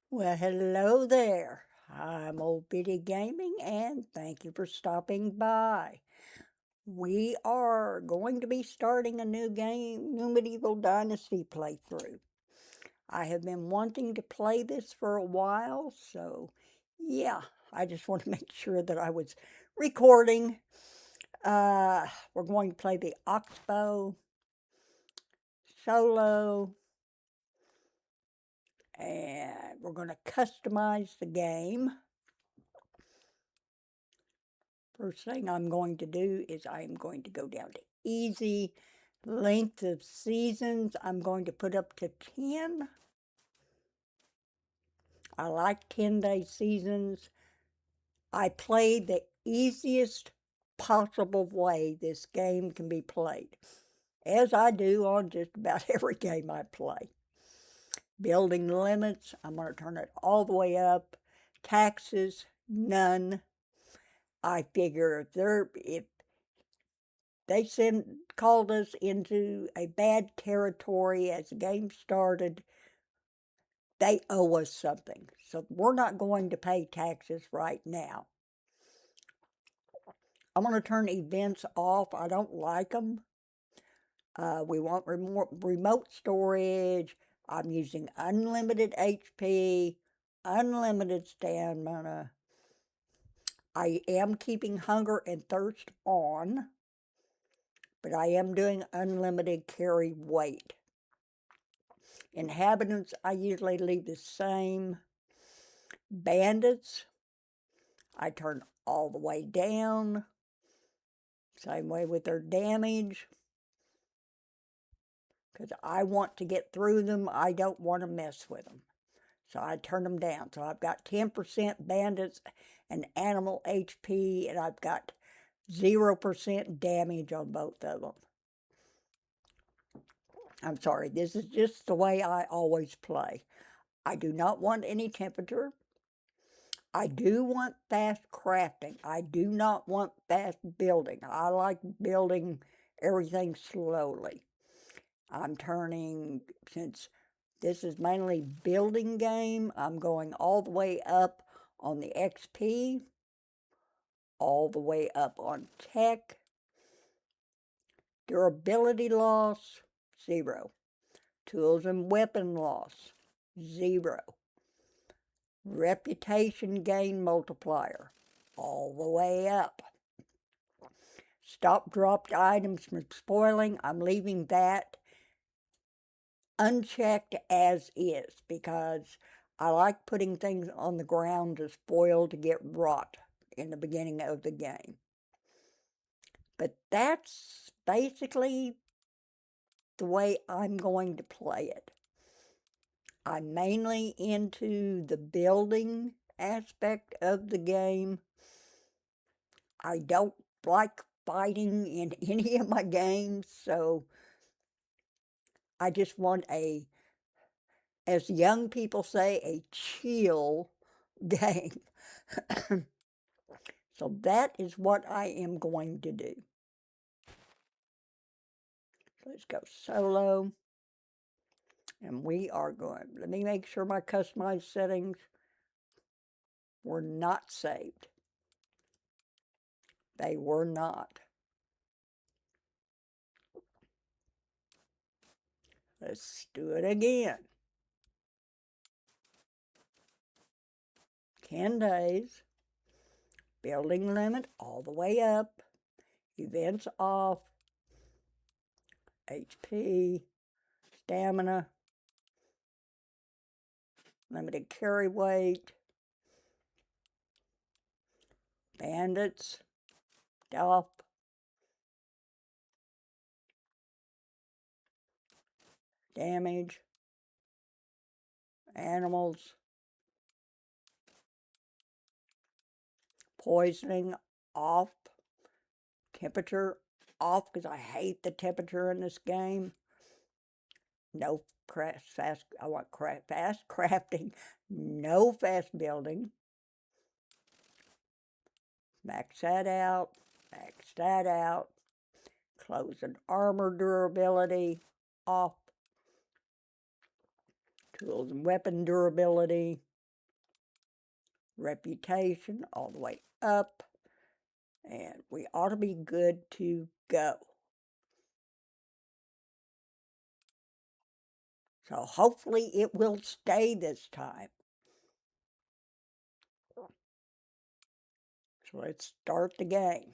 Well, hello there. I'm Old Biddy Gaming, and thank you for stopping by. We are going to be starting a new game, new Medieval Dynasty playthrough. I have been wanting to play this for a while, so yeah, I just want to make sure that I was recording. We're going to play the Oxbow solo, and we're going to customize the game. First thing I'm going to do is I'm going to go down to easy. Length of seasons, I'm going to put up to 10. I like 10-day seasons. I play the easiest possible way this game can be played, as I do on just about every game I play. Building limits, I'm going to turn it all the way up. Taxes, none. I figure if they called us into a bad territory as the game started, they owe us something. So we're not going to pay taxes right now. I'm going to turn events off. I don't like them. We want remote storage. I'm using unlimited HP, unlimited stamina. I am keeping hunger and thirst on, but I am doing unlimited carry weight. Inhabitants, I usually leave the same. Bandits, I turn all the way down. Same way with their damage. Because I want to get through them. I don't want to mess with them. So I turn them down. So I've got 10% bandits and animal HP, and I've got 0% damage on both of them. I'm sorry, this is just the way I always play. I do not want any temperature. I do want fast crafting. I do not want fast building. I like building everything slowly. I'm turning, since this is mainly building game, I'm going all the way up on the XP, all the way up on tech. Durability loss, 0. Tools and weapon loss, 0. Reputation gain multiplier, all the way up. Stop dropped items from spoiling, I'm leaving that unchecked as is because I like putting things on the ground to spoil to get rot in the beginning of the game. But that's basically the way I'm going to play it. I'm mainly into the building aspect of the game. I don't like fighting in any of my games, so I just want as young people say, a chill game. So that is what I am going to do. Let's go solo. And we are going, let me make sure my customized settings were not saved. They were not. Let's do it again. 10 days. Building limit all the way up. Events off. HP. Stamina. Limited carry weight. Bandits. Off. Damage. Animals. Poisoning off. Temperature off because I hate the temperature in this game. No fast. I want fast crafting. No fast building. Max that out. Max that out. Clothes and armor durability off. Tools and weapon durability reputation all the way up, and we ought to be good to go. So hopefully it will stay this time. So let's start the game.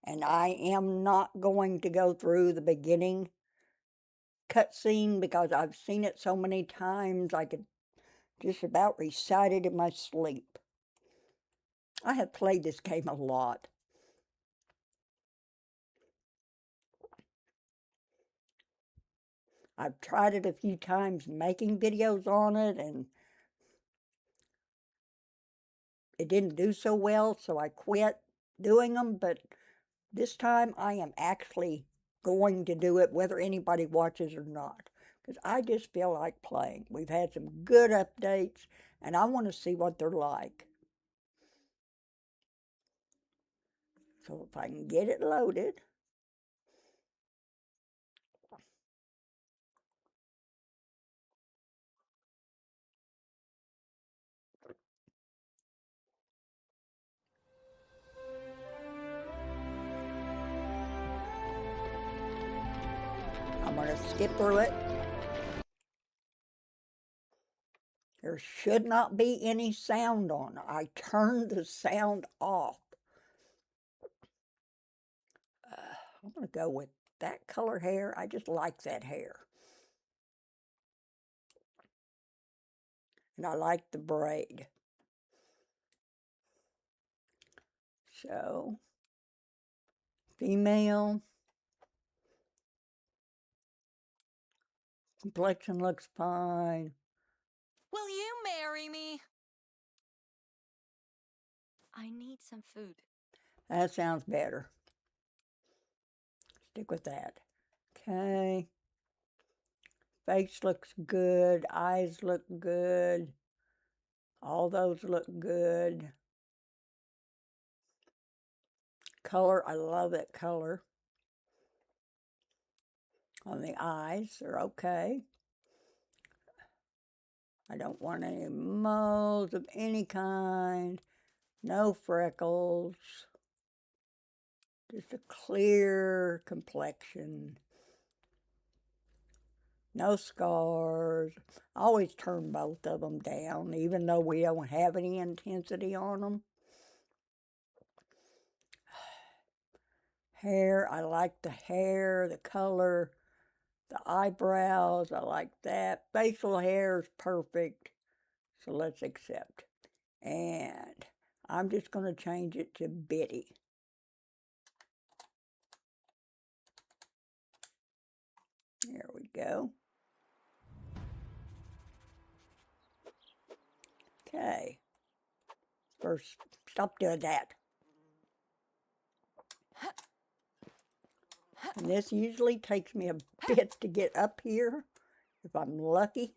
And I am not going to go through the beginning cutscene because I've seen it so many times I could just about recite it in my sleep. I have played this game a lot. I've tried it a few times making videos on it, and it didn't do so well, so I quit doing them, but this time I am actually going to do it whether anybody watches or not, because I just feel like playing. We've had some good updates, and I want to see what they're like. So if I can get it loaded. I'm going to skip through it. There should not be any sound on. I turned the sound off. I'm going to go with that color hair. I just like that hair. And I like the braid. So, female. Complexion looks fine. Will you marry me? I need some food. That sounds better. Stick with that. Okay. Face looks good. Eyes look good. All those look good. Color, I love that color. On the eyes, they're okay. I don't want any moles of any kind. No freckles. Just a clear complexion. No scars. I always turn both of them down, even though we don't have any intensity on them. Hair, I like the hair, the color, the eyebrows, I like that. Facial hair is perfect, so let's accept. And I'm just going to change it to Biddy. There we go. Okay. First, stop doing that. And this usually takes me a bit to get up here, if I'm lucky.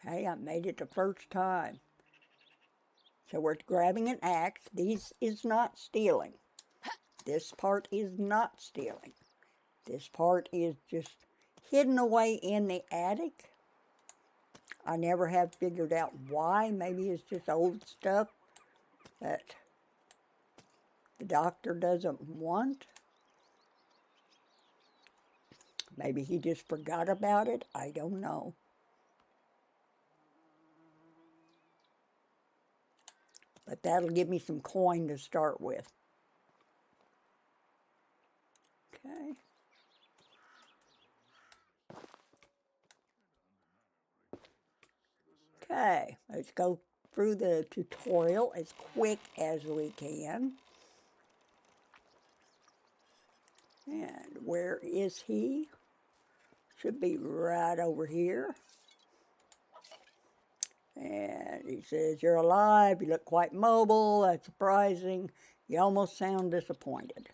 Hey, I made it the first time. So we're grabbing an axe. This is not stealing. This part is not stealing. This part is just hidden away in the attic. I never have figured out why. Maybe it's just old stuff that the doctor doesn't want. Maybe he just forgot about it. I don't know. But that'll give me some coin to start with. Okay. Okay, let's go through the tutorial as quick as we can. And where is he? Should be right over here. And he says, "You're alive, you look quite mobile, that's surprising. You almost sound disappointed."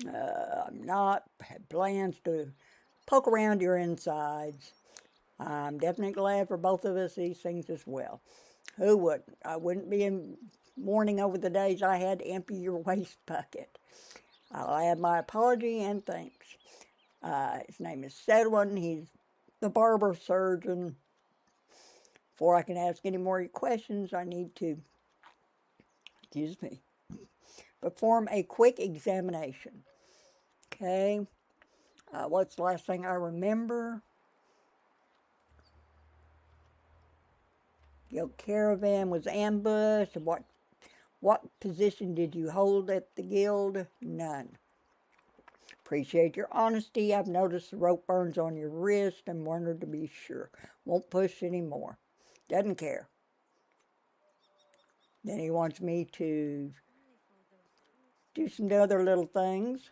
I'm not. Had plans to poke around your insides. I'm definitely glad for both of us these things as well. Who wouldn't? I wouldn't be in mourning over the days I had to empty your waste bucket. I'll add my apology and thanks. His name is Sedwin. He's the barber surgeon. Before I can ask any more questions, I need to, excuse me, perform a quick examination. Okay. What's the last thing I remember? Your caravan was ambushed. What position did you hold at the guild? None. Appreciate your honesty. I've noticed the rope burns on your wrist and wondered to be sure. Won't push anymore. Doesn't care. Then he wants me to do some other little things.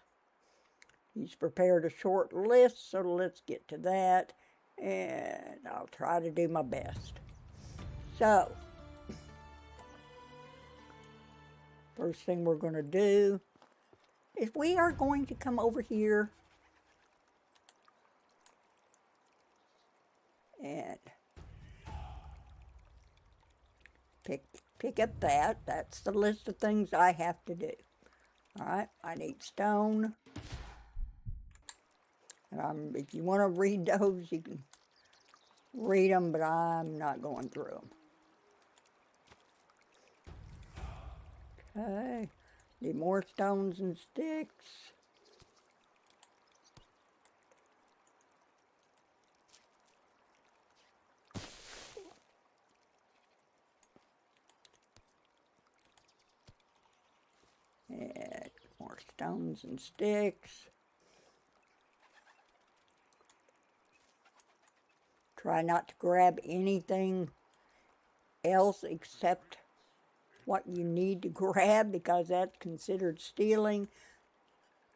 He's prepared a short list, so let's get to that. And I'll try to do my best. So, first thing we're going to do is we are going to come over here and pick up that. That's the list of things I have to do. All right, I need stone. And if you want to read those, you can read them, but I'm not going through them. Okay, need more stones and sticks. And more stones and sticks. Try not to grab anything else except what you need to grab, because that's considered stealing.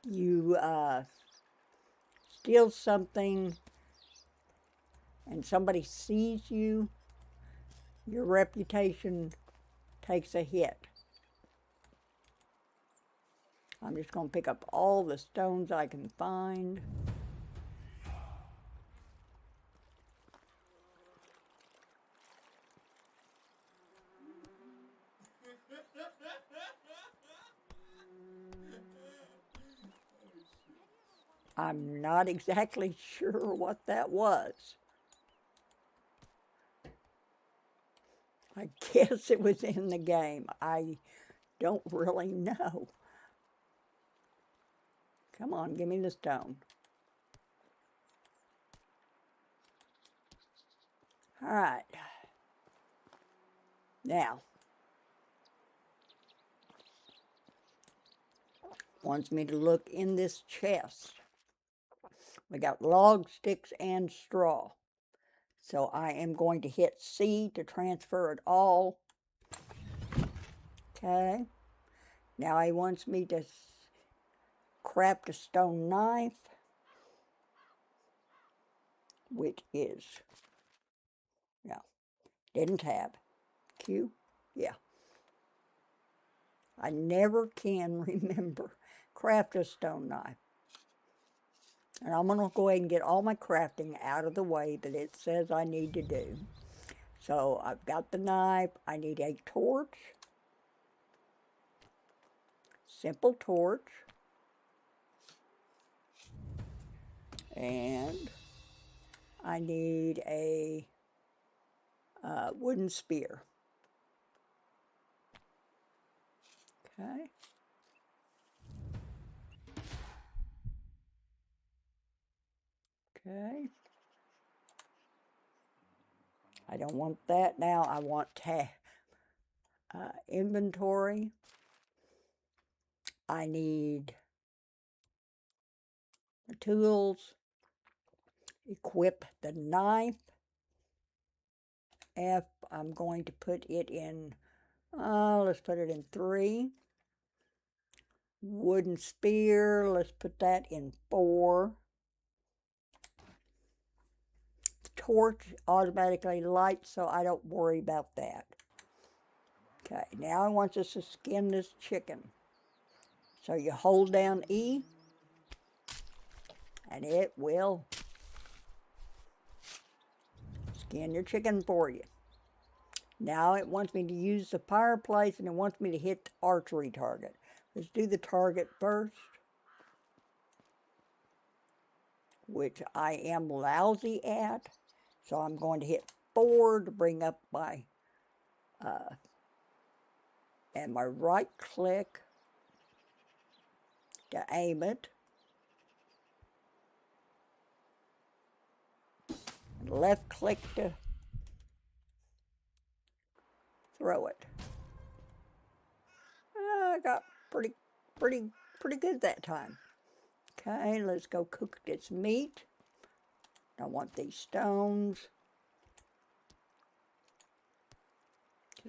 You steal something and somebody sees you, your reputation takes a hit. I'm just going to pick up all the stones I can find. I'm not exactly sure what that was. I guess it was in the game. I don't really know. Come on, give me the stone. All right. Now, wants me to look in this chest. We got log, sticks, and straw. So I am going to hit C to transfer it all. Okay. Now he wants me to craft a stone knife, which is, no, didn't tab. Q? Yeah. I never can remember. Craft a stone knife. And I'm going to go ahead and get all my crafting out of the way that it says I need to do. So I've got the knife. I need a torch. Simple torch. And I need a wooden spear. Okay. Okay. I don't want that now. I want inventory. I need the tools. Equip the knife. F, I'm going to put it in, let's put it in 3. Wooden spear, let's put that in 4. The torch automatically lights, so I don't worry about that. Okay, now I want us to skin this chicken. So you hold down E, and it will skin your chicken for you. Now it wants me to use the fireplace, and it wants me to hit the archery target. Let's do the target first. which I am lousy at. So I'm going to hit 4 to bring up my, and my right click to aim it. And left click to throw it. I got pretty good that time. Okay, let's go cook this meat. I want these stones.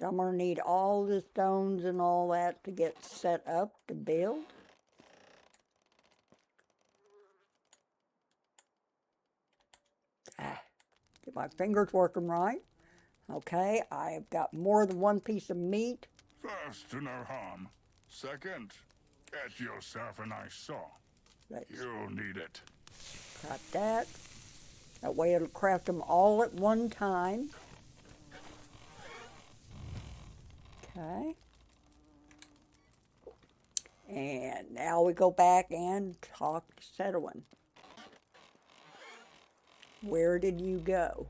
I'm going to need all the stones and all that to get set up to build. Get my fingers working right. Okay, I've got more than one piece of meat. First, to no harm. Second, get yourself a nice saw. You'll need it. Cut that. That way it'll craft them all at one time. Okay. And now we go back and talk to Sedwin. Where did you go?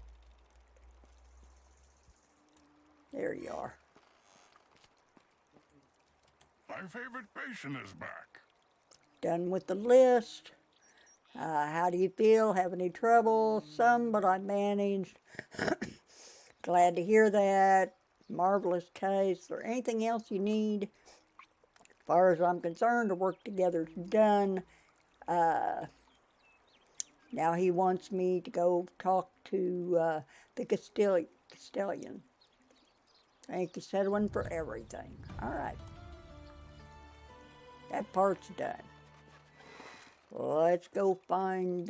There you are. My favorite patient is back. Done with the list. How do you feel? Have any trouble? Some, but I managed. Glad to hear that. Marvelous case. Is there anything else you need? As far as I'm concerned, the work together's done. Now he wants me to go talk to the Castellan. Thank you, Sedwin, for everything. All right. That part's done. Let's go find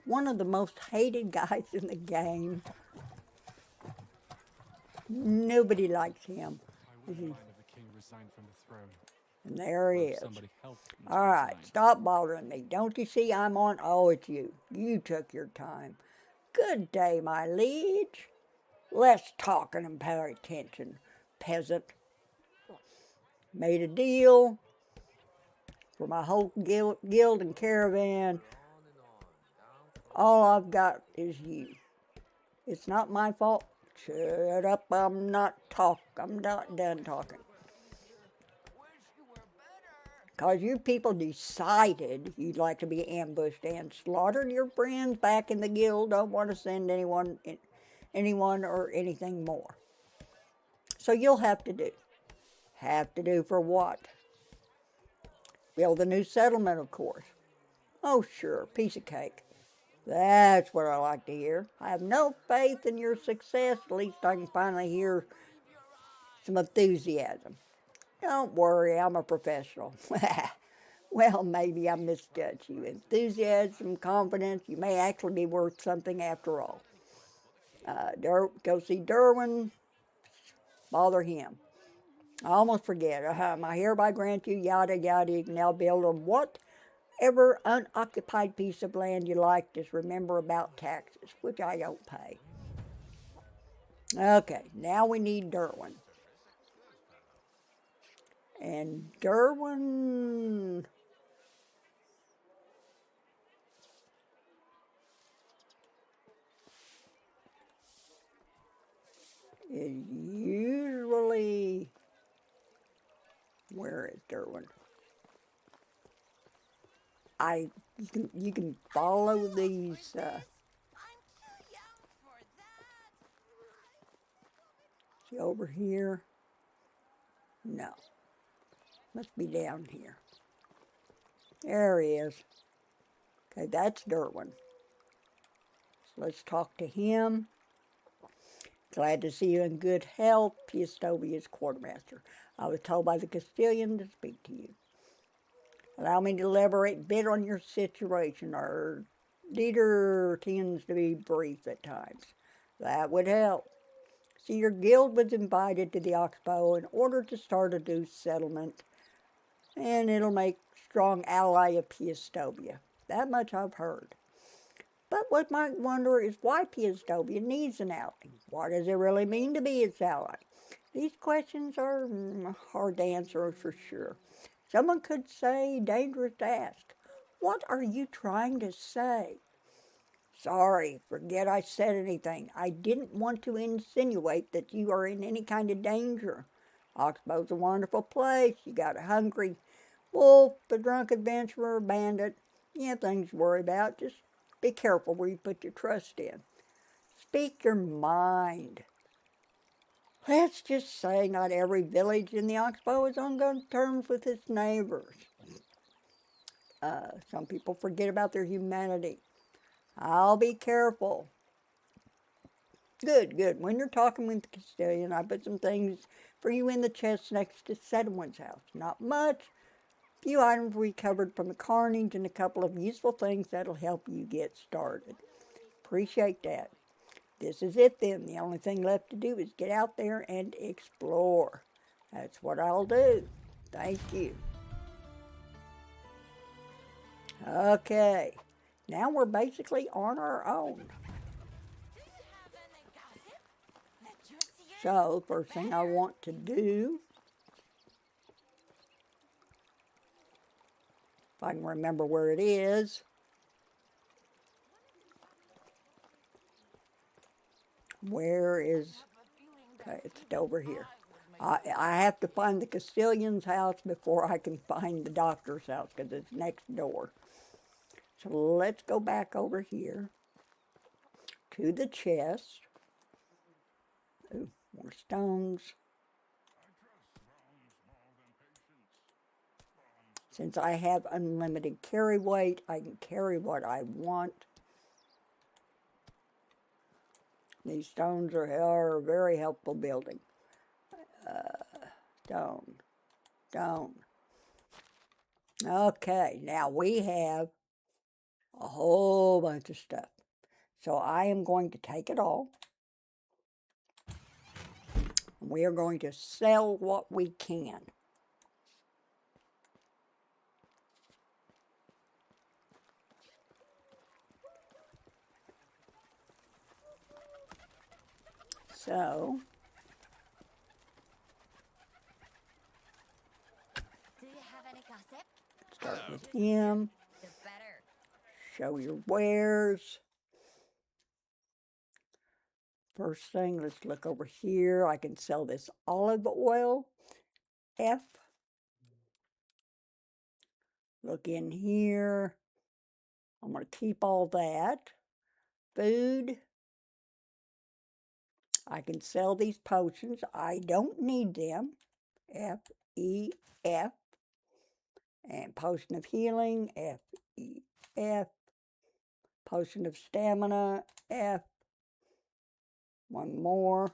one of the most hated guys in the game. Nobody likes him. And there he is. All right, stop bothering me. Don't you see I'm on? Oh, it's you. You took your time. Good day, my liege. Less talking and pay attention, peasant. Made a deal for my whole guild and caravan. All I've got is you. It's not my fault. Shut up, I'm not done talking. Because you people decided you'd like to be ambushed and slaughtered your friends back in the guild. Don't want to send anyone or anything more. So you'll have to do. Have to do for what? Build a new settlement, of course. Oh, sure, piece of cake. That's what I like to hear. I have no faith in your success. At least I can finally hear some enthusiasm. Don't worry, I'm a professional. Well, maybe I misjudged you. Enthusiasm, confidence, you may actually be worth something after all. Go see Derwin, bother him. I almost forget. I hereby grant you, yada, yada, you can now build on whatever unoccupied piece of land you like. Just remember about taxes, which I don't pay. Okay, now we need Derwin. And Derwin is usually, where is Derwin? You can follow these. Is he over here? No. Must be down here. There he is. Okay, that's Derwin. So let's talk to him. Glad to see you in good health, Piastovia's quartermaster. I was told by the Castellan to speak to you. Allow me to elaborate a bit on your situation. Our leader tends to be brief at times. That would help. See, your guild was invited to the Oxbow in order to start a new settlement, and it'll make strong ally of Piastovia. That much I've heard. But what might wonder is why Piastovia needs an ally. What does it really mean to be its ally? These questions are hard to answer for sure. Someone could say, dangerous to ask. What are you trying to say? Sorry, forget I said anything. I didn't want to insinuate that you are in any kind of danger. Oxbow's a wonderful place. You got a hungry wolf, a drunk adventurer, a bandit. Yeah, things to worry about. Just be careful where you put your trust in. Speak your mind. Let's just say not every village in the Oxbow is on good terms with its neighbors. Some people forget about their humanity. I'll be careful. Good, good. When you're talking with the Castilian, I put some things for you in the chest next to Sedwin's house. Not much. A few items recovered from the carnage and a couple of useful things that'll help you get started. Appreciate that. This is it then. The only thing left to do is get out there and explore. That's what I'll do. Thank you. Okay. Now we're basically on our own. So, first thing I want to do, if I can remember where it is, where is, okay, it's over here. I have to find the Castilian's house before I can find the doctor's house because it's next door. So let's go back over here to the chest. Ooh, more stones. Since I have unlimited carry weight, I can carry what I want. These stones are very helpful building. Stone. Okay, now we have a whole bunch of stuff. So I am going to take it all. And we are going to sell what we can. So, Do you have any gossip? start with him. The better. Show your wares. First thing, let's look over here. I can sell this olive oil. F. Look in here. I'm going to keep all that. Food. I can sell these potions. I don't need them. F, E, F. And potion of healing. F, E, F. Potion of stamina. F. One more.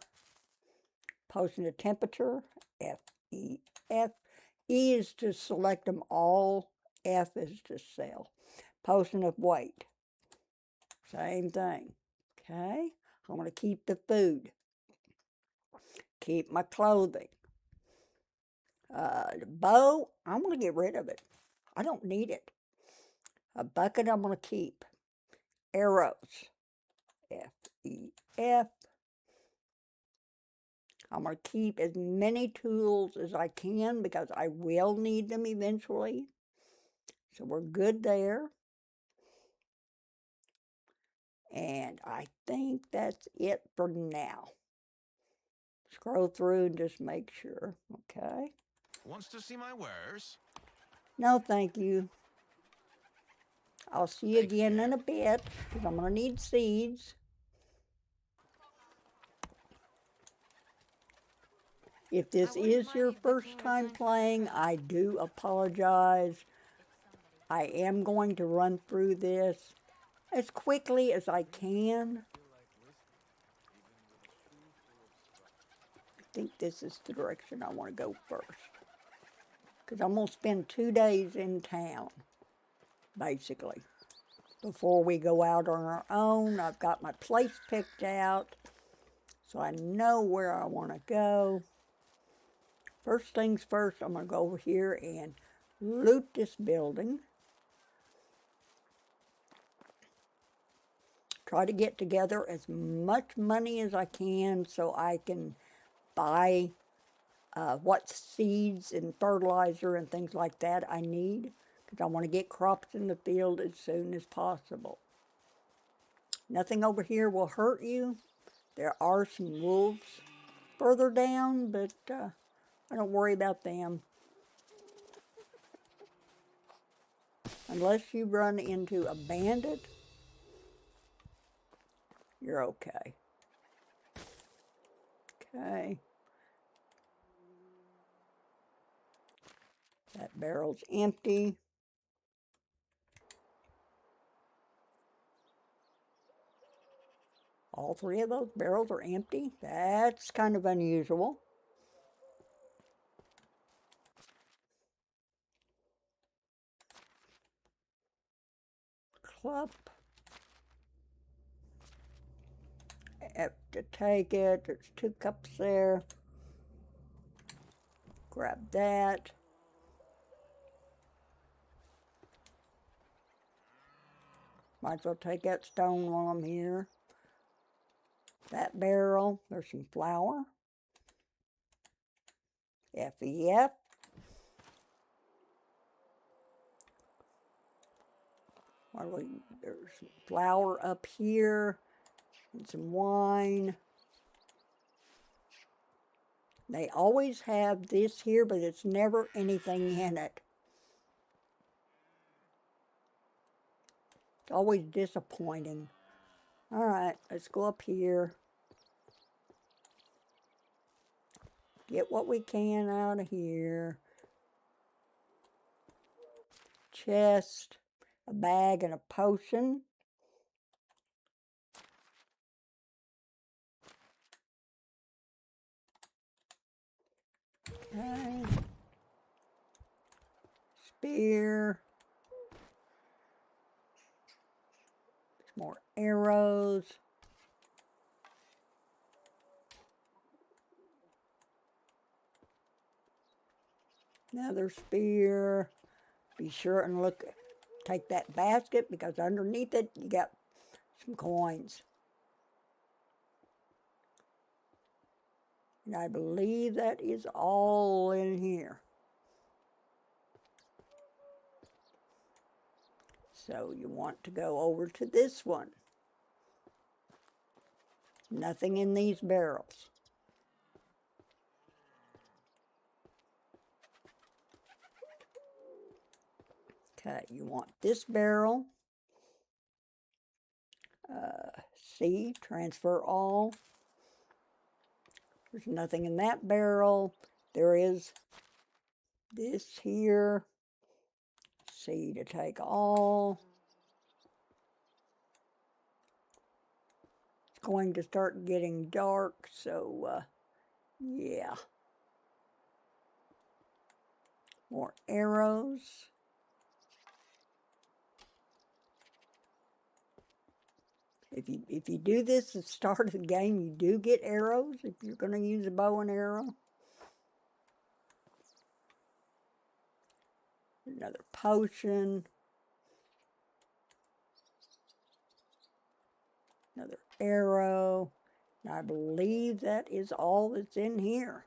Potion of temperature. F, E, F. E is to select them all. F is to sell. Potion of weight. Same thing. Okay. I'm going to keep the food. Keep my clothing. The bow, I'm going to get rid of it. I don't need it. A bucket I'm going to keep. Arrows. F, E, F. I'm going to keep as many tools as I can because I will need them eventually. So we're good there. And I think that's it for now. Scroll through and just make sure. Okay. Wants to see my wares? No, thank you. I'll see you again in a bit because I'm going to need seeds. If this is your first time playing, I do apologize. I am going to run through this as quickly as I can. I think this is the direction I want to go first. Because I'm going to spend 2 days in town, basically. Before we go out on our own, I've got my place picked out, so I know where I want to go. First things first, I'm going to go over here and loot this building. Try to get together as much money as I can so I can buy what seeds and fertilizer and things like that I need, because I want to get crops in the field as soon as possible. Nothing over here will hurt you. There are some wolves further down, but I don't worry about them. Unless you run into a bandit, you're okay. Okay. That barrel's empty. All three of those barrels are empty. That's kind of unusual. Cup. I have to take it. There's 2 cups there. Grab that. Might as well take that stone while I'm here. That barrel, there's some flour. FEF. There's some flour up here and some wine. They always have this here, but it's never anything in it. It's always disappointing. All right, let's go up here. Get what we can out of here. Chest, a bag, and a potion. Okay. Spear. More arrows. Another spear. Be sure and take that basket, because underneath it you got some coins. And I believe that is all in here. So you want to go over to this one. Nothing in these barrels. Okay, you want this barrel. C, transfer all. There's nothing in that barrel. There is this here. C to take all. It's going to start getting dark, so yeah. More arrows. If you do this at the start of the game, you do get arrows if you're going to use a bow and arrow. Another potion. Another arrow. And I believe that is all that's in here.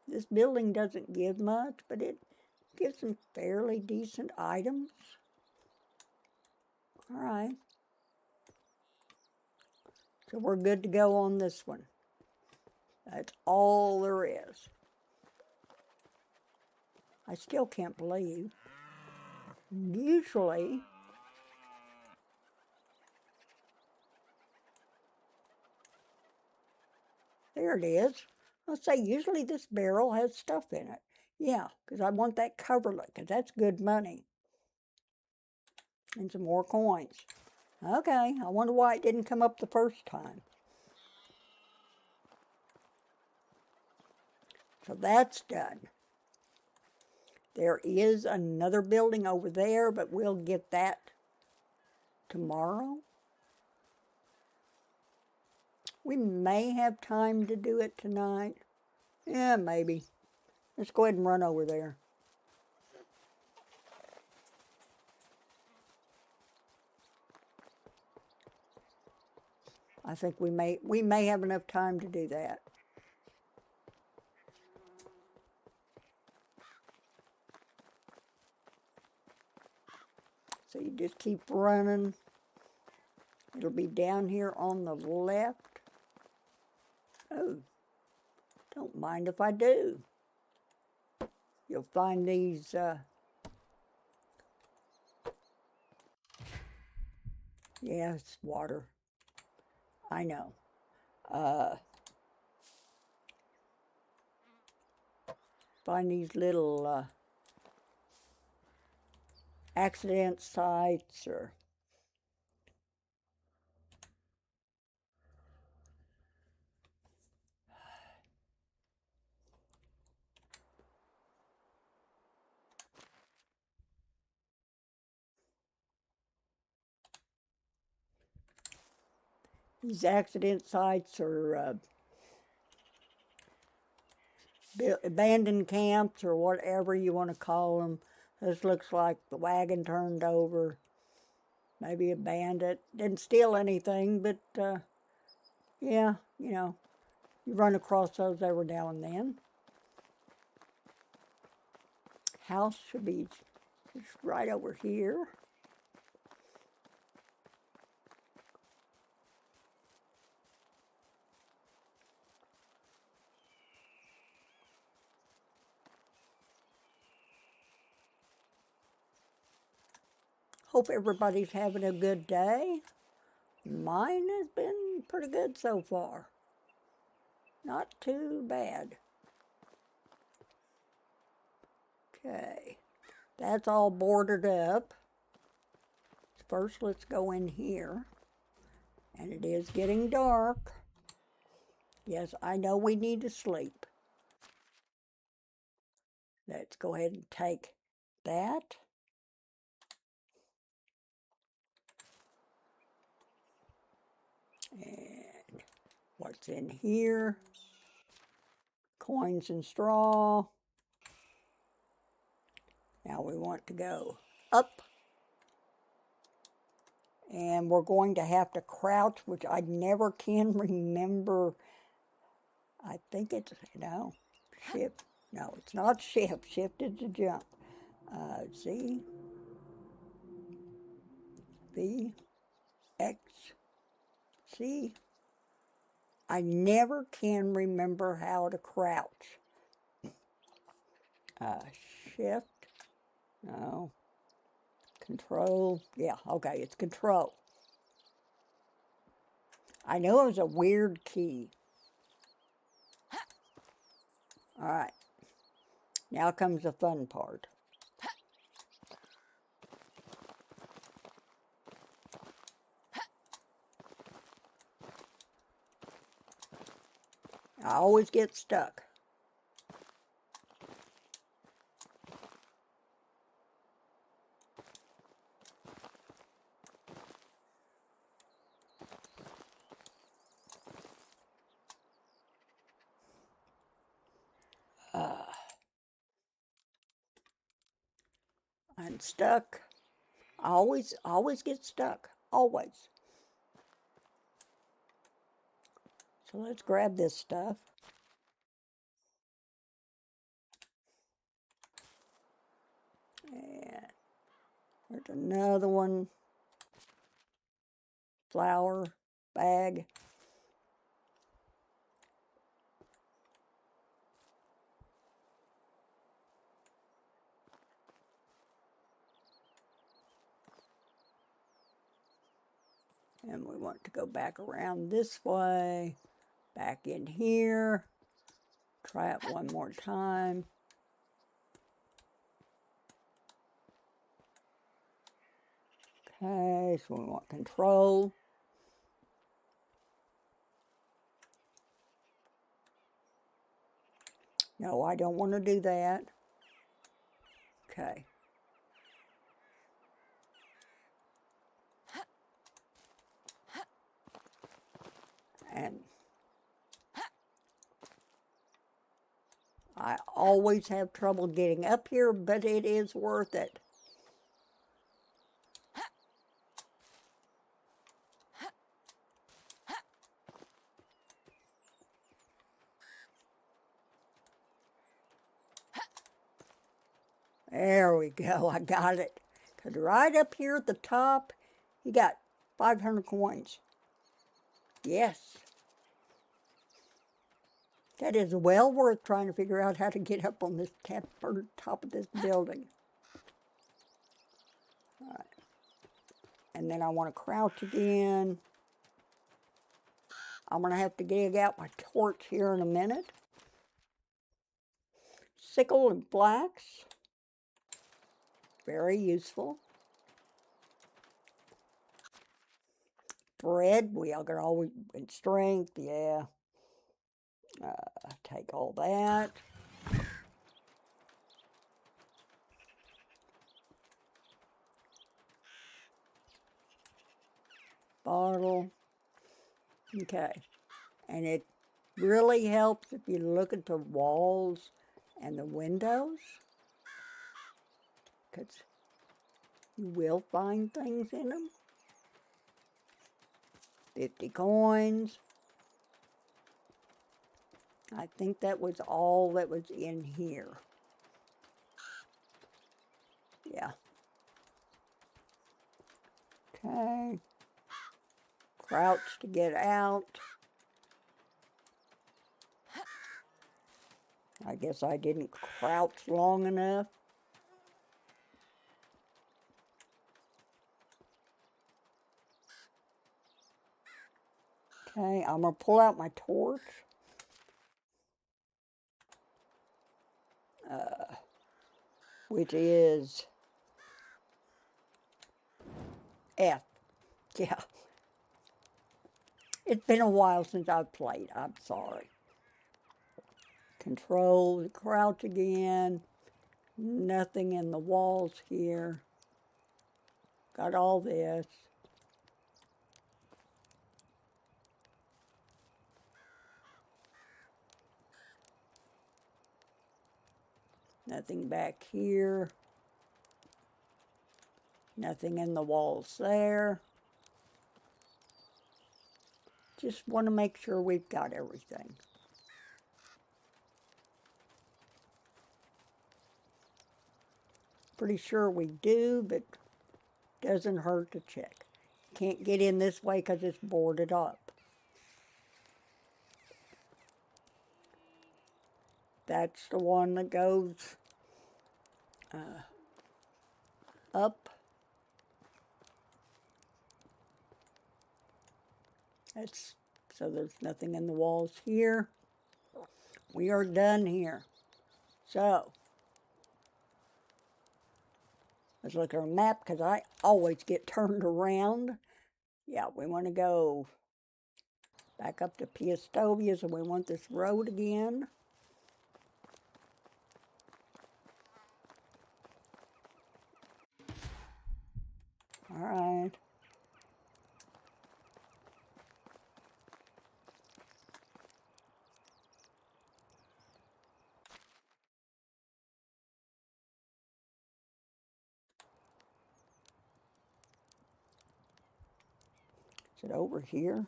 This building doesn't give much, but it gives some fairly decent items. All right. So we're good to go on this one. That's all there is. I still can't believe. Usually, there it is. Let's say usually this barrel has stuff in it. Yeah, because I want that coverlet, because that's good money. And some more coins. Okay, I wonder why it didn't come up the first time. So that's done. There is another building over there, but we'll get that tomorrow. We may have time to do it tonight. Yeah, maybe. Let's go ahead and run over there. I think we may have enough time to do that. So you just keep running. It'll be down here on the left. Oh, don't mind if I do. You'll find these yeah, it's water. I know. Find these little accident sites or these accident sites or abandoned camps or whatever you want to call them. This looks like the wagon turned over. Maybe a bandit. Didn't steal anything, but yeah, you know, you run across those every now and then. House should be just right over here. Hope everybody's having a good day. Mine has been pretty good so far. Not too bad. Okay, that's all boarded up. First, let's go in here. And it is getting dark. Yes, I know we need to sleep. Let's go ahead and take that. And what's in here? Coins and straw. Now we want to go up. And we're going to have to crouch, which I never can remember. I think it's, no, shift. No, it's not shift. Shift is to jump. Z, V, X, C. I never can remember how to crouch. Shift, no. Control, yeah, okay, it's control. I know it was a weird key. All right, now comes the fun part. I always get stuck. I'm stuck. I always get stuck. Always. So let's grab this stuff. And there's another one. Flour bag. And we want to go back around this way, back in here. Try it one more time. Okay, so we want control. No, I don't want to do that. Okay. And I always have trouble getting up here, but it is worth it. There we go, I got it. Because right up here at the top, you got 500 coins. Yes. That is well worth trying to figure out how to get up on this top of this building. All right. And then I want to crouch again. I'm going to have to dig out my torch here in a minute. Sickle and flax. Very useful. Bread, we are going to always, in strength, yeah. Take all that. Bottle. Okay. And it really helps if you look at the walls and the windows, because you will find things in them. 50 coins. I think that was all that was in here. Yeah. Okay. Crouch to get out. I guess I didn't crouch long enough. Okay, I'm going to pull out my torch. Which is F. Yeah. It's been a while since I've played. I'm sorry. Control, crouch again. Nothing in the walls here. Got all this. Nothing back here. Nothing in the walls there. Just want to make sure we've got everything. Pretty sure we do, but doesn't hurt to check. Can't get in this way because it's boarded up. That's the one that goes up. So there's nothing in the walls here. We are done here. So, let's look at our map because I always get turned around. Yeah, we want to go back up to Piestovia, so we want this road again. All right. Is it over here?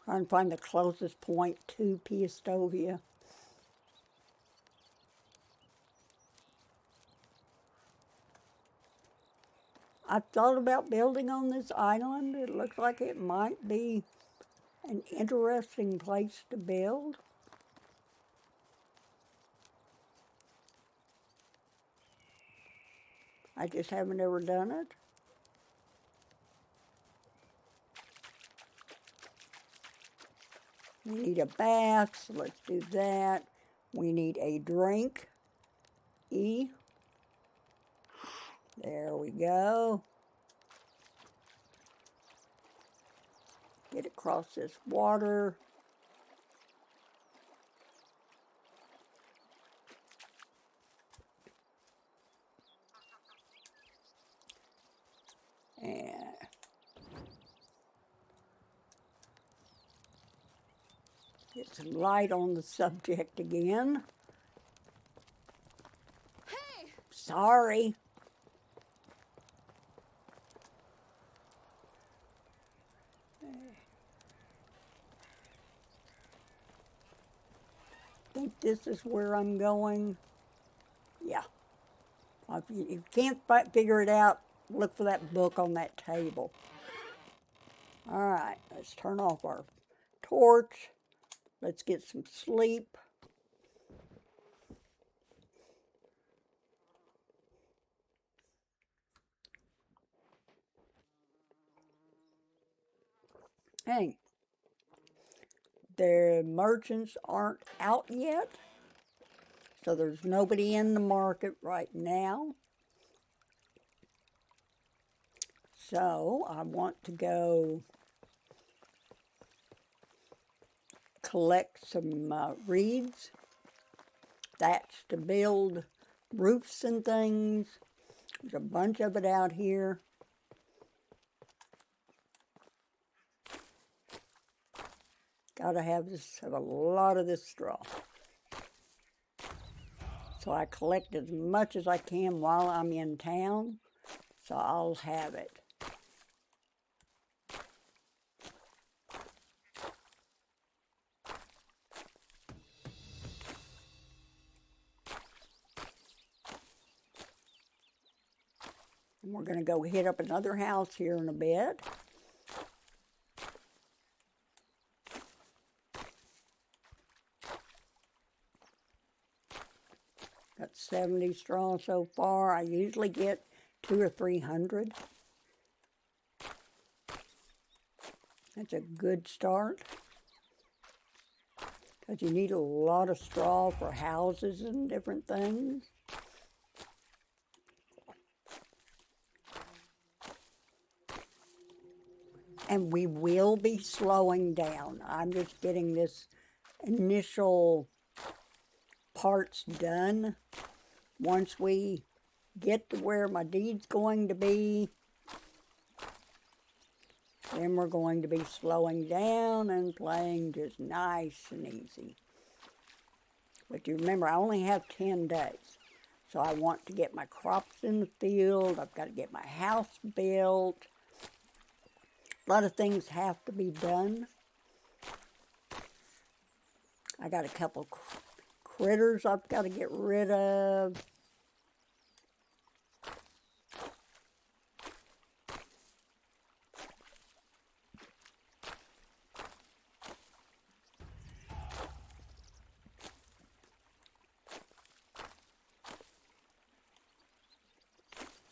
Trying to find the closest point to Piestovia. I've thought about building on this island. It looks like it might be an interesting place to build. I just haven't ever done it. We need a bath, so let's do that. We need a drink. E. There we go. Get across this water. And get some light on the subject again. Hey! Sorry. I think this is where I'm going. If you can't figure it out, look for that book on that table. All right, let's turn off our torch. Let's get some sleep. Hey, the merchants aren't out yet, so there's nobody in the market right now. So I want to go collect some reeds. That's to build roofs and things. There's a bunch of it out here. Gotta have a lot of this straw. So I collect as much as I can while I'm in town, so I'll have it. And we're going to go hit up another house here in a bit. Got 70 straw so far. I usually get 200 or 300. That's a good start, because you need a lot of straw for houses and different things. And we will be slowing down. I'm just getting this initial parts done. Once we get to where my deed's going to be, then we're going to be slowing down and playing just nice and easy. But you remember, I only have 10 days. So I want to get my crops in the field. I've got to get my house built. A lot of things have to be done. I got a couple critters I've got to get rid of.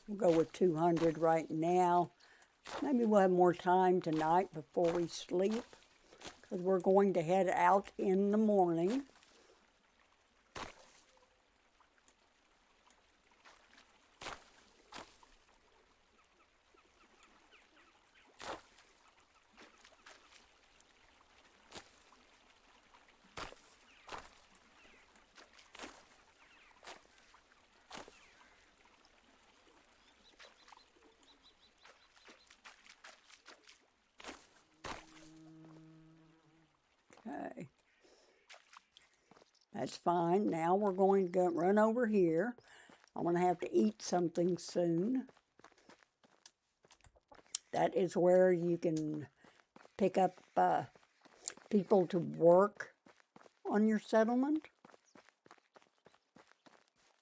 We'll go with 200 right now. Maybe we'll have more time tonight before we sleep, because we're going to head out in the morning. Okay, that's fine. Now we're going to run over here. I'm going to have to eat something soon. That is where you can pick up people to work on your settlement.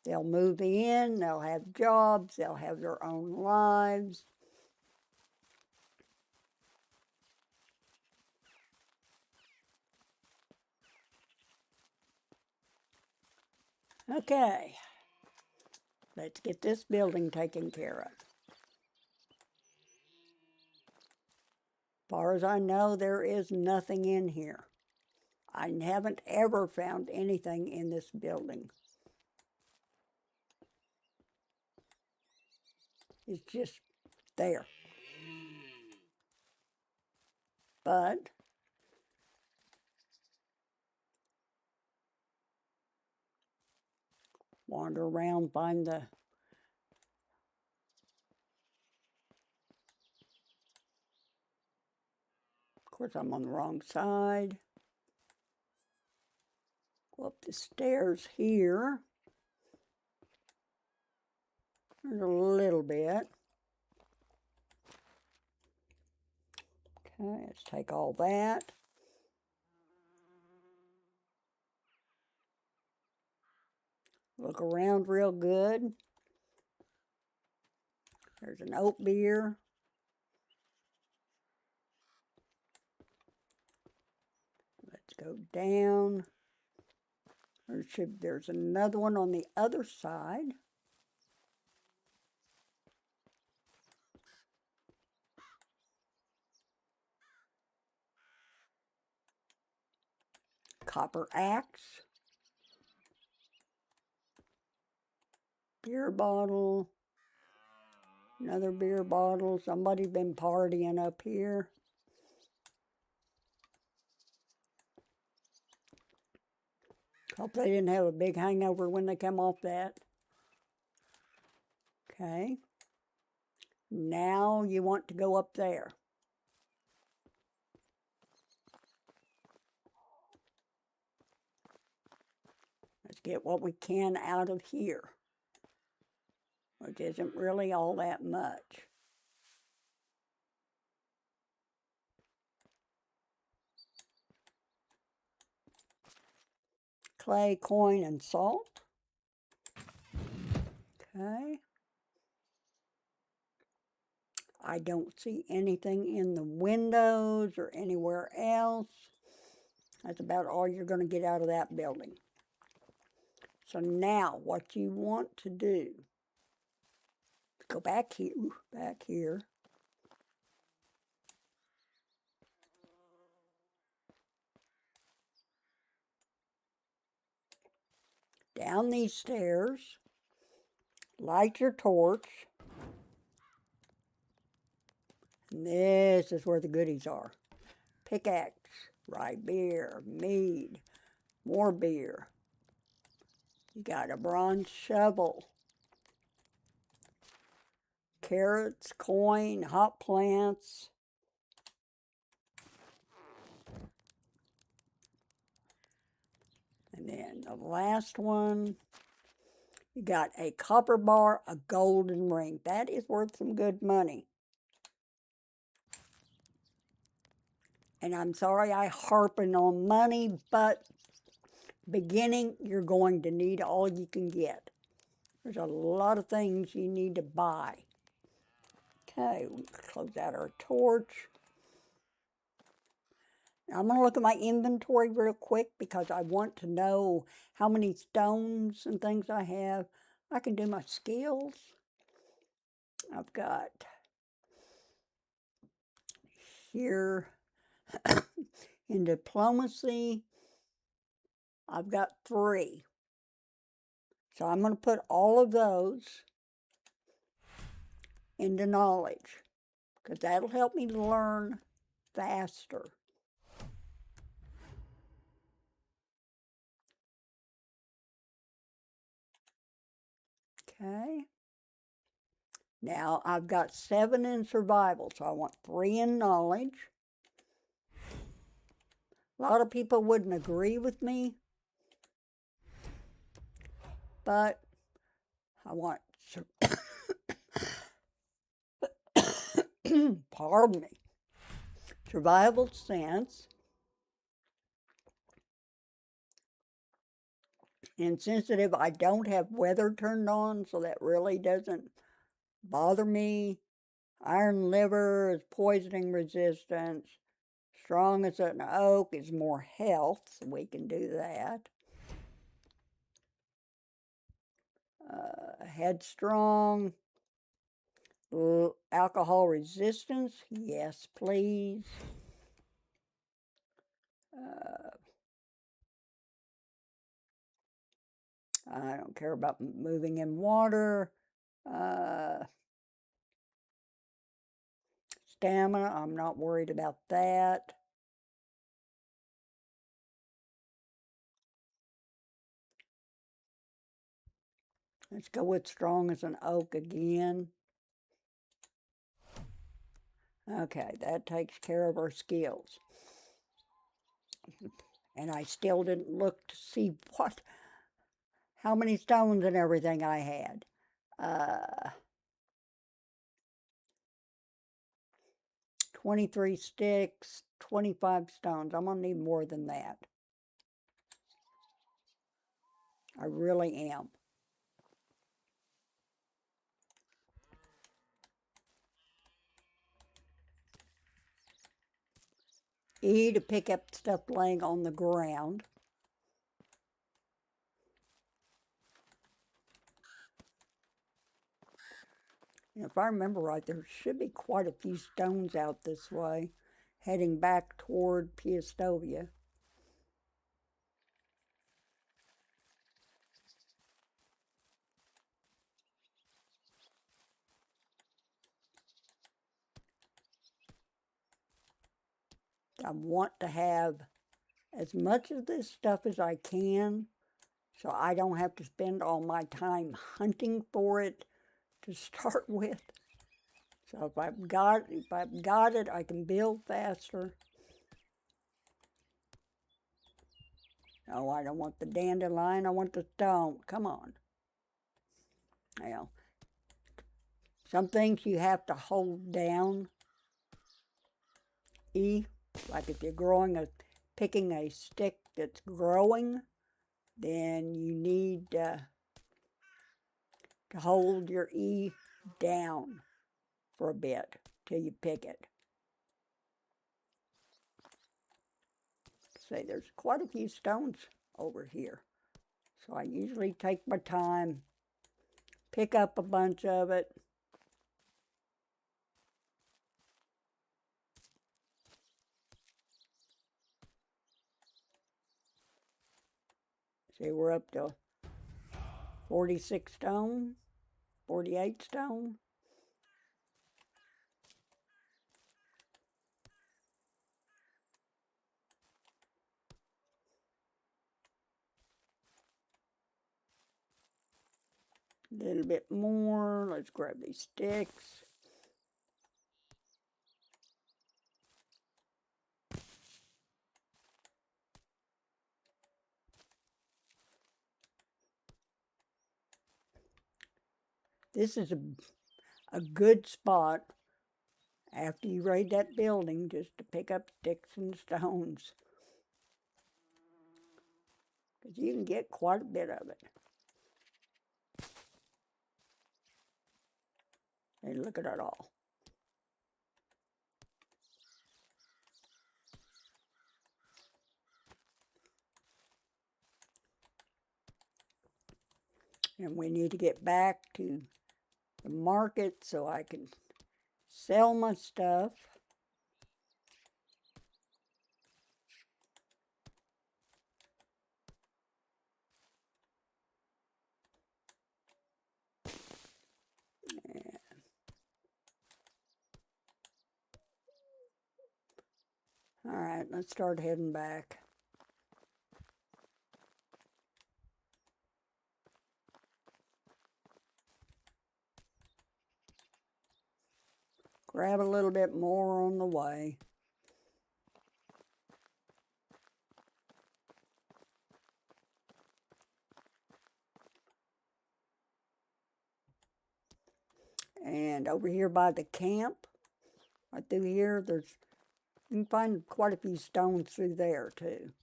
They'll move in, they'll have jobs, they'll have their own lives. Okay, let's get this building taken care of. As far as I know, there is nothing in here. I haven't ever found anything in this building. It's just there. But wander around, find the Of course, I'm on the wrong side. Go up the stairs here. There's a little bit. Okay, let's take all that. Look around real good. There's an oat beer. Let's go down. There's another one on the other side. Copper axe. Beer bottle. Another beer bottle. Somebody's been partying up here. Hope they didn't have a big hangover when they come off that. Okay. Now you want to go up there. Let's get what we can out of here, which isn't really all that much. Clay, coin, and salt. Okay. I don't see anything in the windows or anywhere else. That's about all you're going to get out of that building. So now what you want to do, go back here. Down these stairs, light your torch. And this is where the goodies are. Pickaxe, rye beer, mead, more beer. You got a bronze shovel, carrots, coin, hot plants. And then the last one, you got a copper bar, a golden ring. That is worth some good money. And I'm sorry I harping on money, but beginning, you're going to need all you can get. There's a lot of things you need to buy. Okay, we'll close out our torch. Now I'm going to look at my inventory real quick because I want to know how many stones and things I have. I can do my skills. I've got here in diplomacy, I've got 3. So I'm going to put all of those into knowledge because that'll help me learn faster. Okay. Now I've got 7 in survival, so I want 3 in knowledge. A lot of people wouldn't agree with me, but I want, pardon me, survival sense. Insensitive, I don't have weather turned on, so that really doesn't bother me. Iron liver is poisoning resistance. Strong as an oak is more health, so we can do that. Headstrong. Alcohol resistance, yes please. I don't care about moving in water. Stamina, I'm not worried about that. Let's go with strong as an oak again. Okay, that takes care of our skills. And I still didn't look to see how many stones and everything I had. 23 sticks, 25 stones. I'm gonna need more than that. I really am. E to pick up stuff laying on the ground. And if I remember right, there should be quite a few stones out this way, heading back toward Piastovia. I want to have as much of this stuff as I can, so I don't have to spend all my time hunting for it to start with. So if I've got it, I can build faster. Oh, I don't want the dandelion, I want the stone. Come on. Well, some things you have to hold down. E, like if you're picking a stick that's growing, then you need to hold your E down for a bit till you pick it. See, there's quite a few stones over here. So I usually take my time, pick up a bunch of it. See, we're up to 46 stone, 48 stone. A little bit more. Let's grab these sticks. This is a good spot after you raid that building just to pick up sticks and stones. Because you can get quite a bit of it. And look at it all. And we need to get back to the market so I can sell my stuff. All right, let's start heading back. Grab a little bit more on the way. And over here by the camp, right through here, you can find quite a few stones through there too.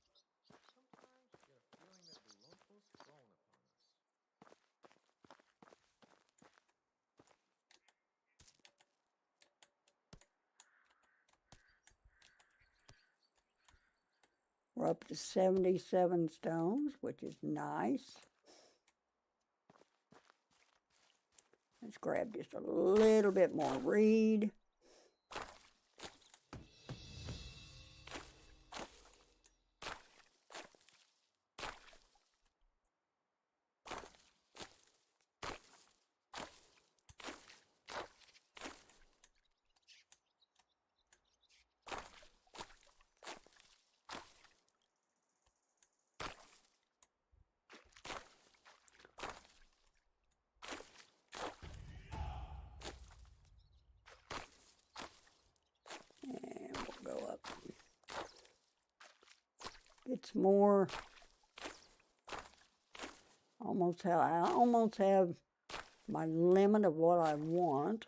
We're up to 77 stones, which is nice. Let's grab just a little bit more reed. It's more, I almost have my limit of what I want.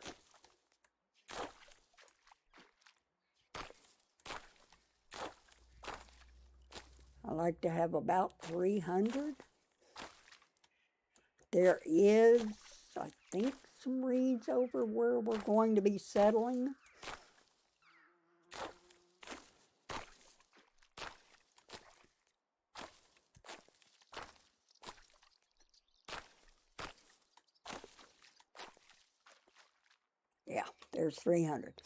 I like to have about 300. There is, I think, some reeds over where we're going to be settling. There's 300.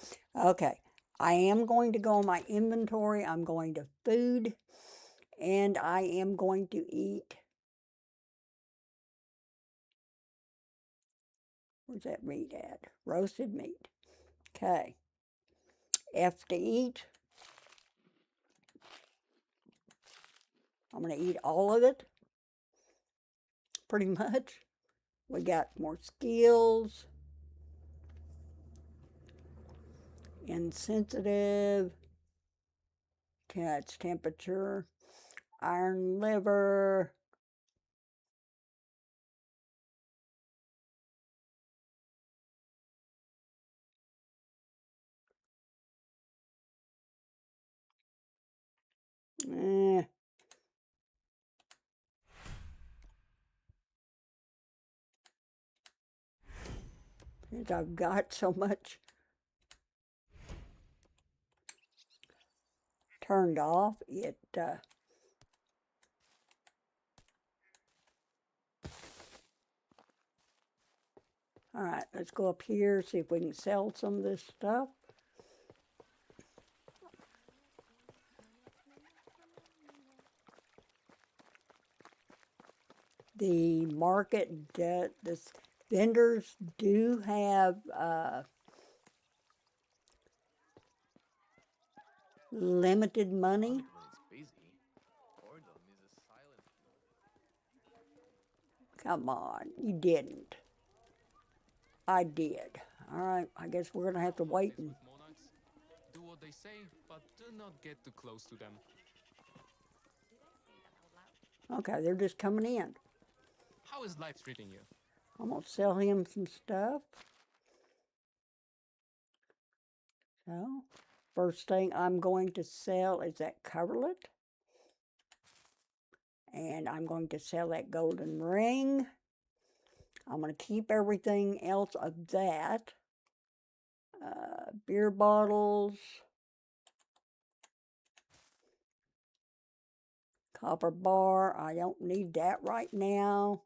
Okay. I am going to go on my inventory. I'm going to food. And I am going to eat. Where's that meat at? Roasted meat. Okay. F to eat. I'm going to eat all of it. Pretty much. We got more skills. Insensitive. That's temperature. Iron liver. Eh. Since I've got so much turned off, all right, let's go up here, see if we can sell some of this stuff. The market, the vendors do have limited money. Come on, you didn't. I did. All right, I guess we're gonna have to wait. And do what they say, but do not get too close to them. okay, they're just coming in. How is life treating you? I'm gonna sell him some stuff. So, first thing I'm going to sell is that coverlet. And I'm going to sell that golden ring. I'm going to keep everything else of that. Beer bottles. Copper bar. I don't need that right now.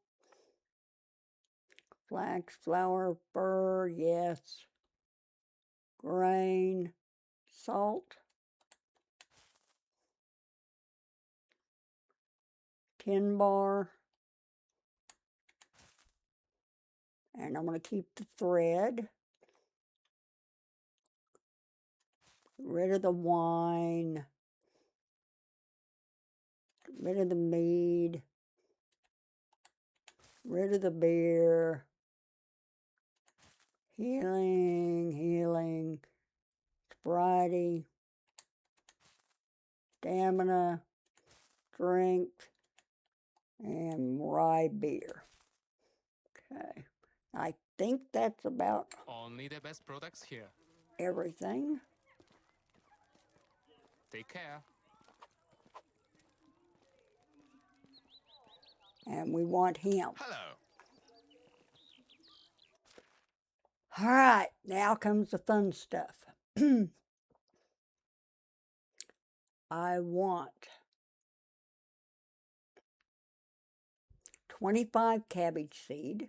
Flax, flour, fur, yes. Grain, salt. Tin bar. And I'm going to keep the thread. Get rid of the wine. Get rid of the mead. Rid of the beer. Healing. Sobriety. Stamina. Strength. And rye beer. Okay. I think that's about Only the best products here. everything. Take care. And we want him. Hello. All right, now comes the fun stuff. I want 25 cabbage seed.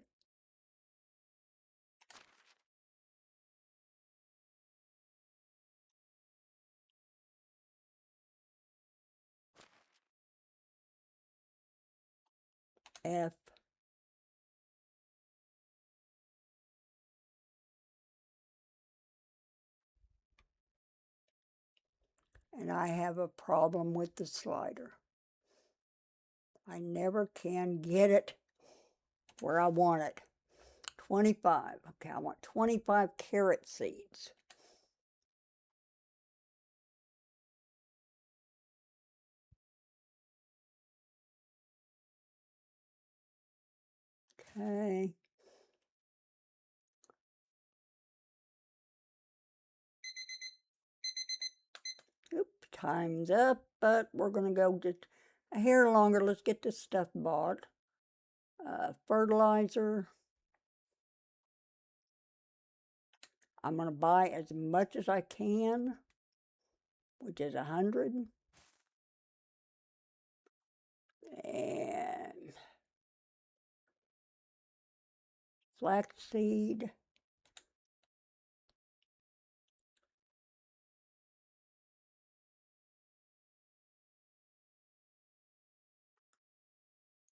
F. And I have a problem with the slider. I never can get it where I want it. 25. Okay, I want 25 carrot seeds. Okay. Oop, time's up, but we're going to go just a hair longer. Let's get this stuff bought. Fertilizer. I'm going to buy as much as I can, which is 100. And flaxseed.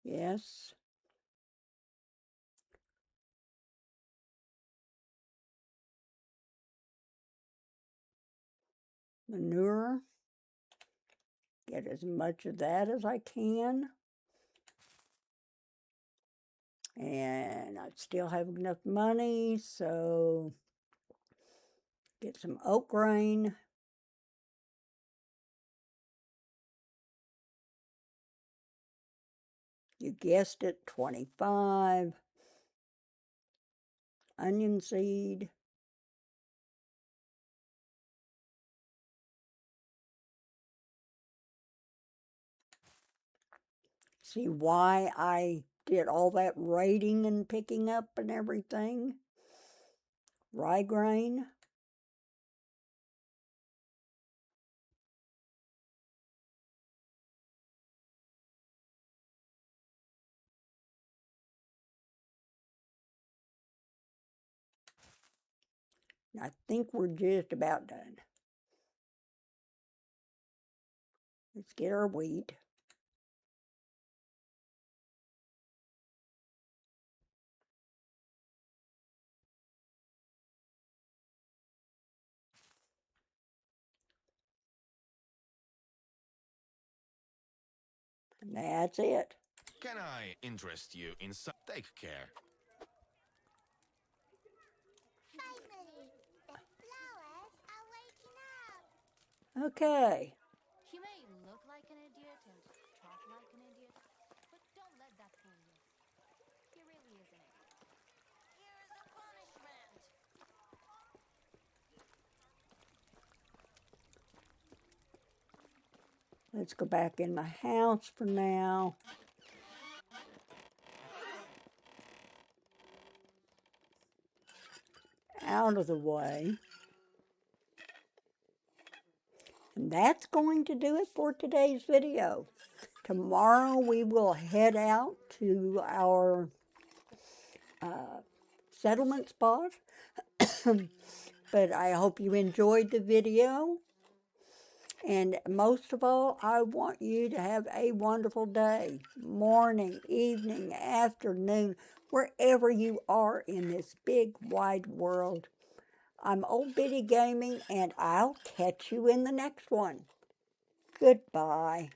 Yes. Manure. Get as much of that as I can. And I still have enough money, so get some oat grain. You guessed it, 25. Onion seed. See why I did all that raiding and picking up and everything? Rye grain. I think we're just about done. Let's get our wheat. And that's it. Can I interest you in some? Take care. Finally, the flowers are waking up. Okay. You may look like an idiot and talk like an idiot, but don't let that fool you. He really is an idiot. Here's a punishment. Let's go back in my house for now. Out of the way. And that's going to do it for today's video. Tomorrow we will head out to our settlement spot. But I hope you enjoyed the video. And most of all, I want you to have a wonderful day, morning, evening, afternoon, wherever you are in this big, wide world. I'm Old Biddy Gaming, and I'll catch you in the next one. Goodbye.